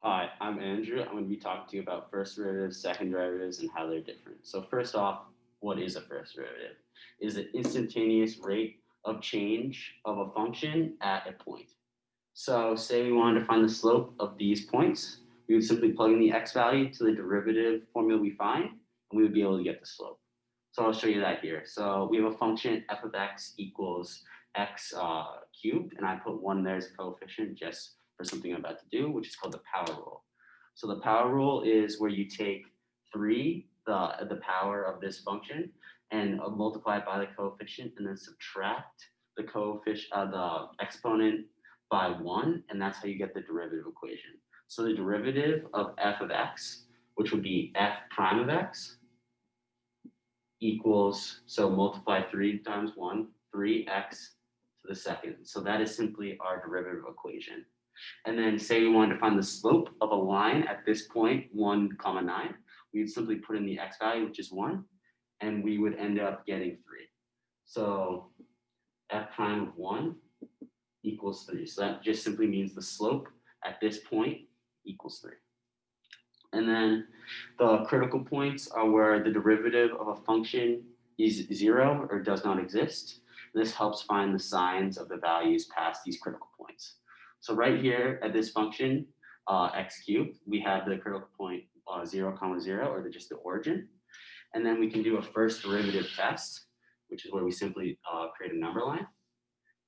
Hi, I'm Andrew. I'm going to be talking to you about first derivatives, second derivatives, and how they're different. So first off, what is a first derivative? It is the instantaneous rate of change of a function at a point. So say we wanted to find the slope of these points, we would simply plug in the x value to the derivative formula we find, and we would be able to get the slope. So I'll show you that here. So we have a function f of x equals x cubed, and I put one there as a coefficient just for something I'm about to do, which is called the power rule. So the power rule is where you take 3, the power of this function, and multiply it by the coefficient, and then subtract the coefficient, the exponent by 1, and that's how you get the derivative equation. So the derivative of f of x, which would be f prime of x, equals, so multiply 3 times 1, 3x to the second. So that is simply our derivative equation. And then say we wanted to find the slope of a line at this point, 1 comma 9, we'd simply put in the x value, which is 1, and we would end up getting 3. So f prime of 1 equals 3. So that just simply means the slope at this point equals 3. And then the critical points are where the derivative of a function is 0 or does not exist. This helps find the signs of the values past these critical points. So right here at this function, x cubed, we have the critical point 0, comma 0, or just the origin. And then we can do a first derivative test, which is where we simply create a number line.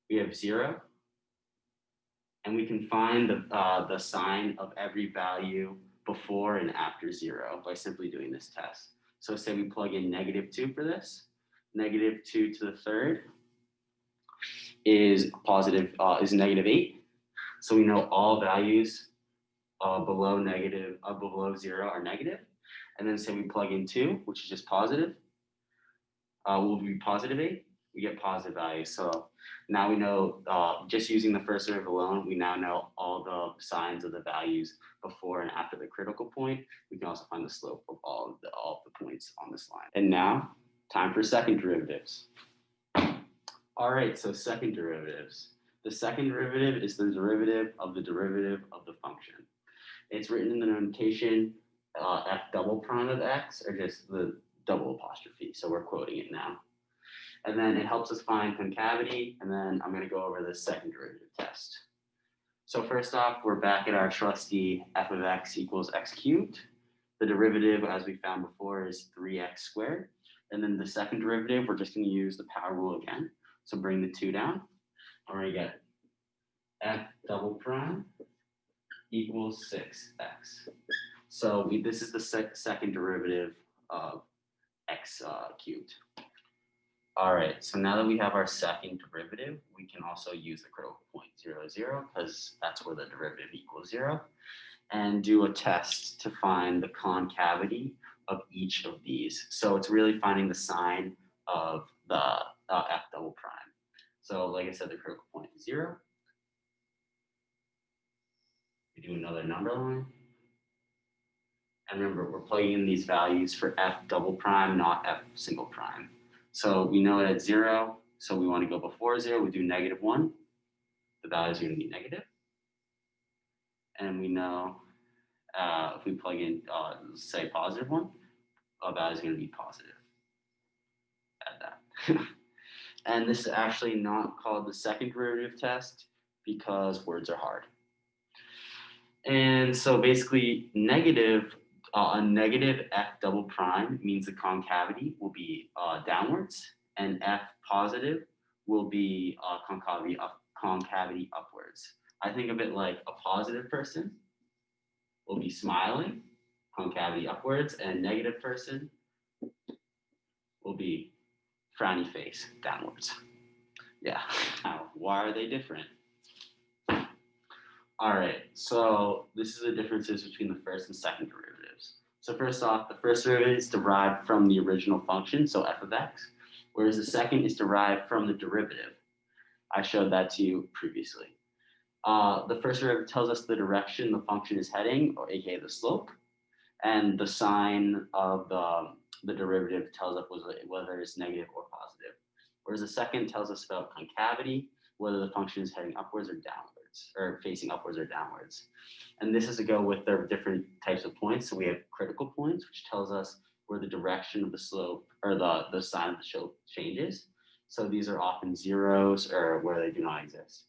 We have 0, and we can find the sign of every value before and after 0 by simply doing this test. So say we plug in -2 for this. -2 to the third is positive, is -8. So we know all values below 0 are negative. And then say we plug in 2, which is just positive, will be +8. We get positive values. So now we know, just using the first derivative alone, we now know all the signs of the values before and after the critical point. We can also find the slope of all of the points on this line. And now, time for second derivatives. All right, so second derivatives. The second derivative is the derivative of the function. It's written in the notation f double prime of x, or just the double apostrophe. So we're quoting it now. And then it helps us find concavity, and then I'm going to go over the second derivative test. So first off, we're back at our trusty f of x equals x cubed. The derivative, as we found before, is 3x squared. And then the second derivative, we're just going to use the power rule again. So bring the 2 down. We're going to get f double prime equals 6x. So this is the second derivative of x cubed. All right, so now that we have our second derivative, we can also use the critical point 0, 0, because that's where the derivative equals 0, and do a test to find the concavity of each of these. So it's really finding the sign of the f double prime. So like I said, the critical point is 0. We do another number line. And remember, we're plugging in these values for f double prime, not f single prime. So we know it at 0, so we want to go before 0. We do -1. The value is going to be negative. And we know if we plug in, say, +1, the value is going to be positive. Add that. And this is actually not called the second derivative test because words are hard. And so basically, a negative f double prime means the concavity will be downwards, and f positive will be concavity upwards. I think of it like a positive person will be smiling, concavity upwards, and a negative person will be frowny face downwards. Yeah. Now, why are they different? All right, so this is the differences between the first and second derivatives. So first off, the first derivative is derived from the original function, so f of x, whereas the second is derived from the derivative. I showed that to you previously. The first derivative tells us the direction the function is heading, or aka the slope, and the sign of the derivative tells us whether it's negative or positive. Whereas the second tells us about concavity, whether the function is heading upwards or downwards. upwards or facing upwards or downwards. And this is to go with the different types of points. So we have critical points, which tells us where the direction of the slope or the sign of the slope changes. So these are often zeros or where they do not exist.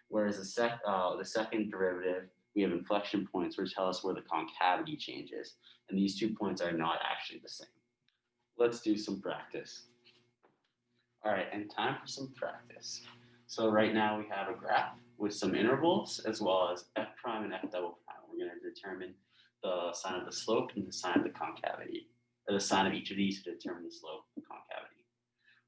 Whereas the second derivative, we have inflection points, which tell us where the concavity changes. And these 2 points are not actually the same. Let's do some practice. All right, and time for some practice. So right now we have a graph with some intervals as well as f prime and f double prime. We're going to determine the sign of the slope and the sign of the concavity, or the sign of each of these to determine the slope and concavity.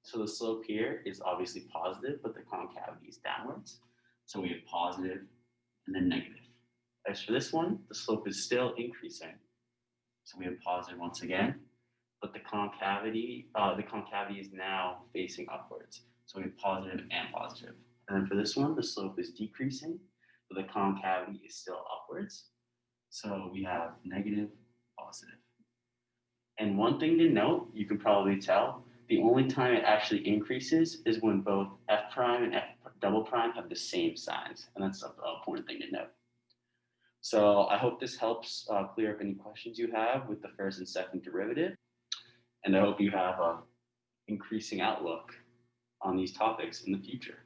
So the slope here is obviously positive, but the concavity is downwards. So we have positive and then negative. As for this one, the slope is still increasing. So we have positive once again, but the concavity is now facing upwards. So we have positive and positive. And then for this one, the slope is decreasing, but the concavity is still upwards. So we have negative, positive. And one thing to note, you can probably tell, the only time it actually increases is when both f prime and f double prime have the same signs. And that's an important thing to note. So I hope this helps clear up any questions you have with the first and second derivative. And I hope you have an increasing outlook on these topics in the future.